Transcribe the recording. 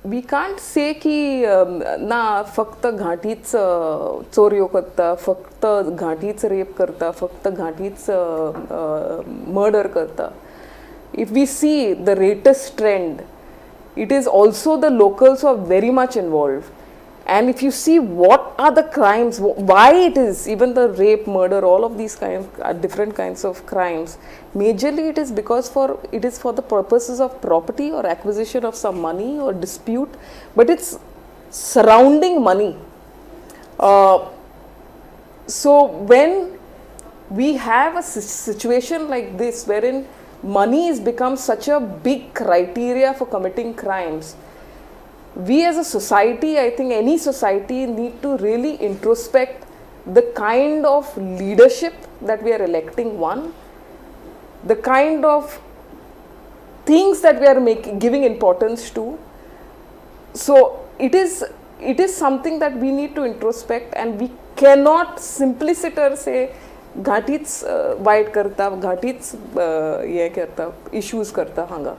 we can't say की ना फक्त घाटीच चोऱ्यो करता, फक्त घाटीच रेप करता, फक्त घाटीच मर्डर करता. If we see the latest trend, it is also the locals who are very much involved. And if you see what are the crimes, why it is, even the rape, murder, all of these different kinds of crimes, majorly it is because it is for the purposes of property or acquisition of some money or dispute, but it's surrounding money. So when we have a situation like this wherein money has become such a big criteria for committing crimes, we as a society, I think any society, need to really introspect the kind of leadership that we are electing, one, the kind of things that we are giving importance to. So it is something that we need to introspect, and we cannot simply sit or say Ghatis white करता, Ghatis ये करता, issues करता हांगा.